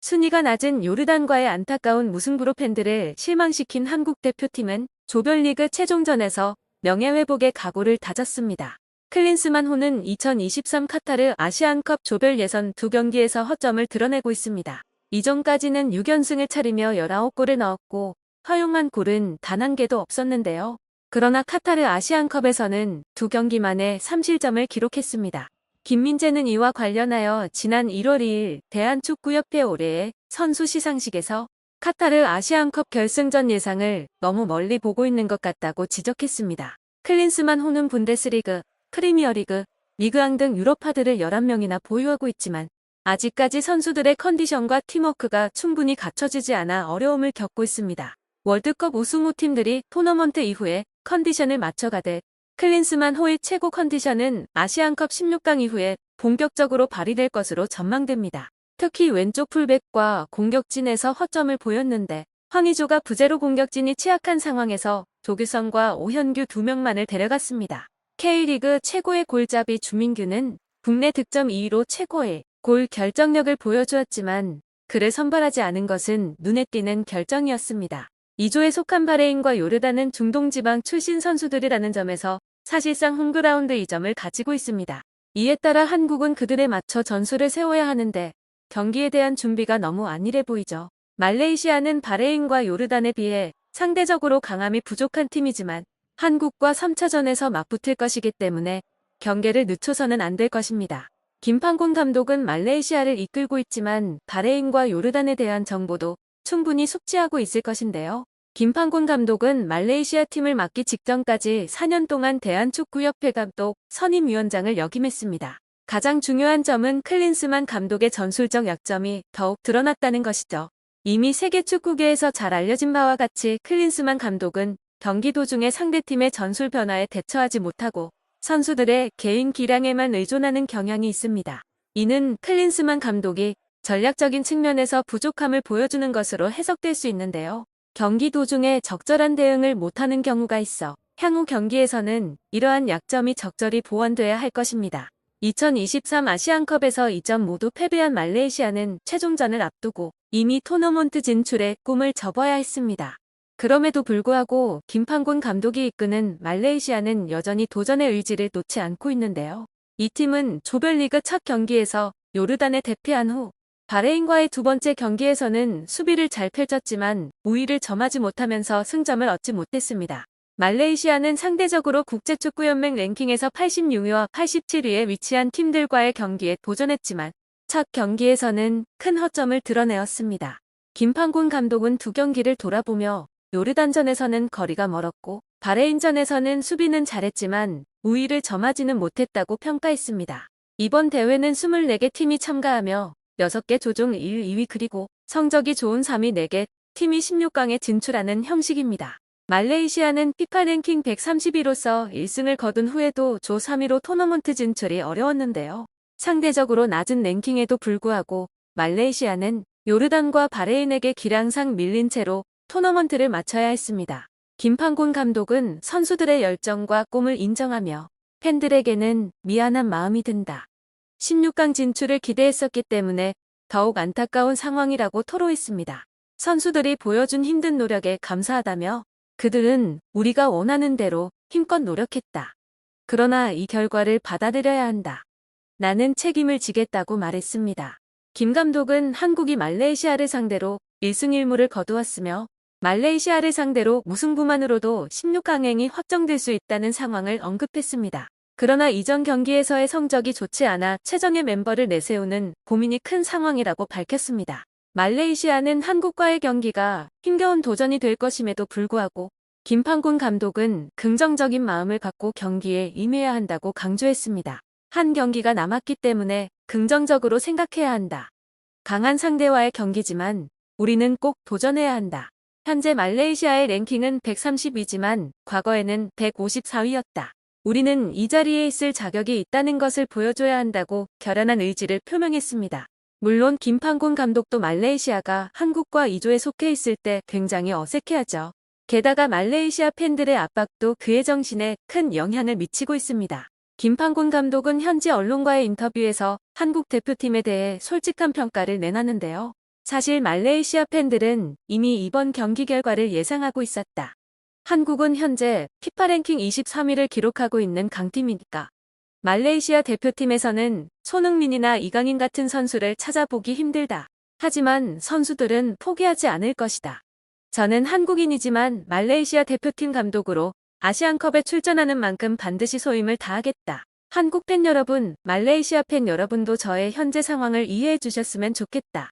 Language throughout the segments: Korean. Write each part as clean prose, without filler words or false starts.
순위가 낮은 요르단과의 안타까운 무승부로 팬들을 실망시킨 한국 대표팀은 조별리그 최종전에서 명예회복의 각오를 다졌습니다. 클린스만 호는 2023 카타르 아시안컵 조별 예선 2경기에서 허점을 드러내고 있습니다. 이전까지는 6연승을 차리며 19골을 넣었고 허용한 골은 단 1개도 없었는데요. 그러나 카타르 아시안컵에서는 2경기 만에 3실점을 기록했습니다. 김민재는 이와 관련하여 지난 1월 2일 대한축구협회 올해의 선수 시상식에서 카타르 아시안컵 결승전 예상을 너무 멀리 보고 있는 것 같다고 지적했습니다. 클린스만 호는 분데스리그, 프리미어리그, 리그왕 등 유럽파들을 11명이나 보유하고 있지만 아직까지 선수들의 컨디션과 팀워크가 충분히 갖춰지지 않아 어려움을 겪고 있습니다. 월드컵 우승 후 팀들이 토너먼트 이후에 컨디션을 맞춰가듯 클린스만 호의 최고 컨디션은 아시안컵 16강 이후에 본격적으로 발휘될 것으로 전망됩니다. 특히 왼쪽 풀백과 공격진에서 허점을 보였는데 황의조가 부재로 공격진이 취약한 상황에서 조규성과 오현규 2명만을 데려갔습니다. K리그 최고의 골잡이 주민규는 국내 득점 2위로 최고의 골 결정력을 보여주었지만 그를 선발하지 않은 것은 눈에 띄는 결정이었습니다. 2조에 속한 바레인과 요르단은 중동지방 출신 선수들이라는 점에서 사실상 홈그라운드 이점을 가지고 있습니다. 이에 따라 한국은 그들에 맞춰 전술을 세워야 하는데 경기에 대한 준비가 너무 안일해 보이죠. 말레이시아는 바레인과 요르단에 비해 상대적으로 강함이 부족한 팀이지만 한국과 3차전에서 맞붙을 것이기 때문에 경계를 늦춰서는 안 될 것입니다. 김판곤 감독은 말레이시아를 이끌고 있지만 바레인과 요르단에 대한 정보도 충분히 숙지하고 있을 것인데요. 김판곤 감독은 말레이시아 팀을 맡기 직전까지 4년 동안 대한축구협회 감독 선임위원장을 역임했습니다. 가장 중요한 점은 클린스만 감독의 전술적 약점이 더욱 드러났다는 것이죠. 이미 세계 축구계에서 잘 알려진 바와 같이 클린스만 감독은 경기 도중에 상대팀의 전술 변화에 대처하지 못하고 선수들의 개인 기량에만 의존하는 경향이 있습니다. 이는 클린스만 감독이 전략적인 측면에서 부족함을 보여주는 것으로 해석될 수 있는데요. 경기 도중에 적절한 대응을 못하는 경우가 있어 향후 경기에서는 이러한 약점이 적절히 보완돼야 할 것입니다. 2023 아시안컵에서 2점 모두 패배한 말레이시아는 최종전을 앞두고 이미 토너먼트 진출에 꿈을 접어야 했습니다. 그럼에도 불구하고 김판곤 감독이 이끄는 말레이시아는 여전히 도전의 의지를 놓지 않고 있는데요. 이 팀은 조별리그 첫 경기에서 요르단에 대패한 후 바레인과의 두 번째 경기에서는 수비를 잘 펼쳤지만 우위를 점하지 못하면서 승점을 얻지 못했습니다. 말레이시아는 상대적으로 국제축구연맹 랭킹에서 86위와 87위에 위치한 팀들과의 경기에 도전했지만 첫 경기에서는 큰 허점을 드러내었습니다. 김판곤 감독은 두 경기를 돌아보며 요르단전에서는 거리가 멀었고 바레인전에서는 수비는 잘했지만 우위를 점하지는 못했다고 평가했습니다. 이번 대회는 24개 팀이 참가하며 6개 조종 1, 2위 그리고 성적이 좋은 3위 4개 팀이 16강에 진출하는 형식입니다. 말레이시아는 피파 랭킹 130위로서 1승을 거둔 후에도 조 3위로 토너먼트 진출이 어려웠는데요. 상대적으로 낮은 랭킹에도 불구하고 말레이시아는 요르단과 바레인에게 기량상 밀린 채로 토너먼트를 마쳐야 했습니다. 김판곤 감독은 선수들의 열정과 꿈을 인정하며 팬들에게는 미안한 마음이 든다. 16강 진출을 기대했었기 때문에 더욱 안타까운 상황이라고 토로했습니다. 선수들이 보여준 힘든 노력에 감사하다며 그들은 우리가 원하는 대로 힘껏 노력했다. 그러나 이 결과를 받아들여야 한다. 나는 책임을 지겠다고 말했습니다. 김 감독은 한국이 말레이시아를 상대로 1승 1무를 거두었으며 말레이시아를 상대로 무승부만으로도 16강행이 확정될 수 있다는 상황을 언급했습니다. 그러나 이전 경기에서의 성적이 좋지 않아 최정예 멤버를 내세우는 고민이 큰 상황이라고 밝혔습니다. 말레이시아는 한국과의 경기가 힘겨운 도전이 될 것임에도 불구하고 김판곤 감독은 긍정적인 마음을 갖고 경기에 임해야 한다고 강조했습니다. 한 경기가 남았기 때문에 긍정적으로 생각해야 한다. 강한 상대와의 경기지만 우리는 꼭 도전해야 한다. 현재 말레이시아의 랭킹은 130위지만 과거에는 154위였다. 우리는 이 자리에 있을 자격이 있다는 것을 보여줘야 한다고 결연한 의지를 표명했습니다. 물론 김판곤 감독도 말레이시아가 한국과 2조에 속해 있을 때 굉장히 어색해하죠. 게다가 말레이시아 팬들의 압박도 그의 정신에 큰 영향을 미치고 있습니다. 김판곤 감독은 현지 언론과의 인터뷰에서 한국 대표팀에 대해 솔직한 평가를 내놨는데요. 사실 말레이시아 팬들은 이미 이번 경기 결과를 예상하고 있었다. 한국은 현재 피파 랭킹 23위를 기록하고 있는 강팀이니까. 말레이시아 대표팀에서는 손흥민이나 이강인 같은 선수를 찾아보기 힘들다. 하지만 선수들은 포기하지 않을 것이다. 저는 한국인이지만 말레이시아 대표팀 감독으로 아시안컵에 출전하는 만큼 반드시 소임을 다하겠다. 한국 팬 여러분, 말레이시아 팬 여러분도 저의 현재 상황을 이해해 주셨으면 좋겠다.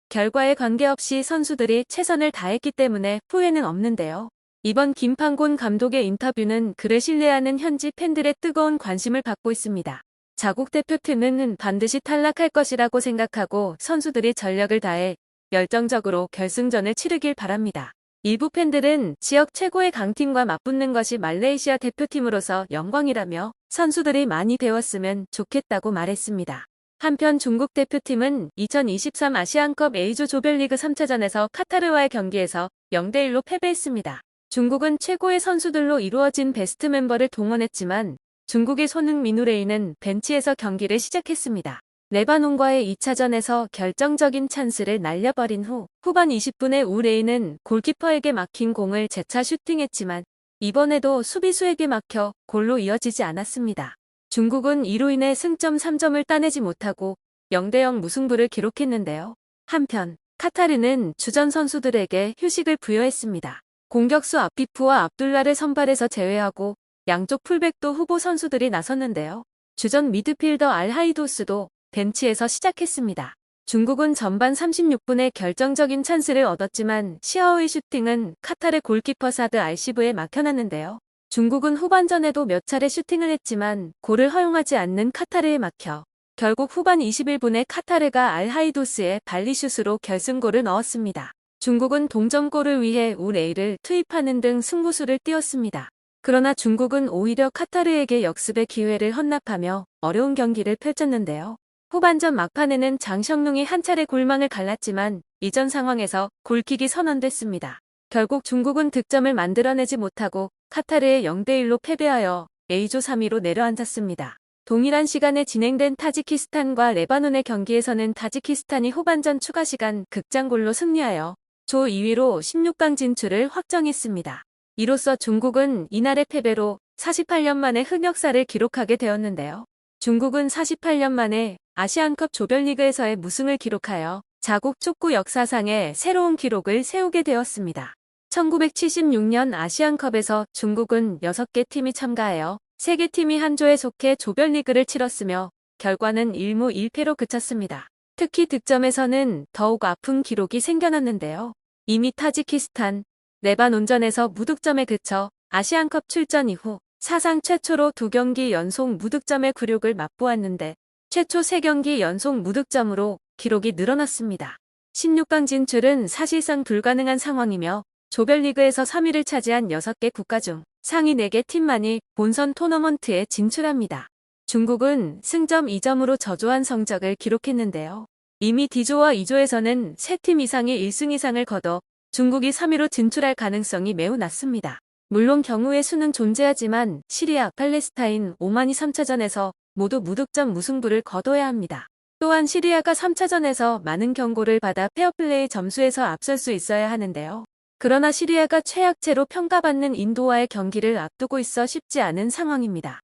결과에 관계없이 선수들이 최선을 다했기 때문에 후회는 없는데요. 이번 김판곤 감독의 인터뷰는 그를 신뢰하는 현지 팬들의 뜨거운 관심을 받고 있습니다. 자국 대표팀은 반드시 탈락할 것이라고 생각하고 선수들이 전력을 다해 열정적으로 결승전을 치르길 바랍니다. 일부 팬들은 지역 최고의 강팀과 맞붙는 것이 말레이시아 대표팀으로서 영광이라며 선수들이 많이 배웠으면 좋겠다고 말했습니다. 한편 중국 대표팀은 2023 아시안컵 A조 조별리그 3차전에서 카타르와의 경기에서 0대1로 패배했습니다. 중국은 최고의 선수들로 이루어진 베스트 멤버를 동원했지만 중국의 손흥민 우레이는 벤치에서 경기를 시작했습니다. 레바논과의 2차전에서 결정적인 찬스를 날려버린 후 후반 20분에 우레이는 골키퍼에게 막힌 공을 재차 슈팅했지만 이번에도 수비수에게 막혀 골로 이어지지 않았습니다. 중국은 이로 인해 승점 3점을 따내지 못하고 0대0 무승부를 기록했는데요. 한편 카타르는 주전 선수들에게 휴식을 부여했습니다. 공격수 아피프와 압둘라를 선발에서 제외하고 양쪽 풀백도 후보 선수들이 나섰는데요. 주전 미드필더 알하이도스도 벤치에서 시작했습니다. 중국은 전반 36분에 결정적인 찬스를 얻었지만 시아오의 슈팅은 카타르 골키퍼 사드 알시브에 막혀났는데요. 중국은 후반전에도 몇 차례 슈팅을 했지만 골을 허용하지 않는 카타르에 막혀 결국 후반 21분에 카타르가 알하이도스의 발리슛으로 결승골을 넣었습니다. 중국은 동점골을 위해 우레이를 투입하는 등 승부수를 띄웠습니다. 그러나 중국은 오히려 카타르에게 역습의 기회를 헌납하며 어려운 경기를 펼쳤는데요. 후반전 막판에는 장성룡이 한 차례 골망을 갈랐지만 이전 상황에서 골킥이 선언됐습니다. 결국 중국은 득점을 만들어내지 못하고 카타르에 0대1로 패배하여 A조 3위로 내려앉았습니다. 동일한 시간에 진행된 타지키스탄과 레바논의 경기에서는 타지키스탄이 후반전 추가 시간 극장골로 승리하여 조 2위로 16강 진출을 확정했습니다. 이로써 중국은 이날의 패배로 48년 만에 흑역사를 기록하게 되었는데요. 중국은 48년 만에 아시안컵 조별리그에서의 무승을 기록하여 자국 축구 역사상의 새로운 기록을 세우게 되었습니다. 1976년 아시안컵에서 중국은 6개 팀이 참가하여 3개 팀이 한 조에 속해 조별리그를 치렀으며 결과는 1무 1패로 그쳤습니다. 특히 득점에서는 더욱 아픈 기록이 생겨났는데요. 이미 타지키스탄, 레바논전에서 무득점에 그쳐 아시안컵 출전 이후 사상 최초로 2경기 연속 무득점의 굴욕을 맛보았는데 최초 3경기 연속 무득점으로 기록이 늘어났습니다. 16강 진출은 사실상 불가능한 상황이며 조별리그에서 3위를 차지한 6개 국가 중 상위 4개 팀만이 본선 토너먼트에 진출합니다. 중국은 승점 2점으로 저조한 성적을 기록했는데요. 이미 D조와 2조에서는 3팀 이상이 1승 이상을 거둬 중국이 3위로 진출할 가능성이 매우 낮습니다. 물론 경우의 수는 존재하지만 시리아, 팔레스타인, 오만이 3차전에서 모두 무득점 무승부를 거둬야 합니다. 또한 시리아가 3차전에서 많은 경고를 받아 페어플레이 점수에서 앞설 수 있어야 하는데요. 그러나 시리아가 최약체로 평가받는 인도와의 경기를 앞두고 있어 쉽지 않은 상황입니다.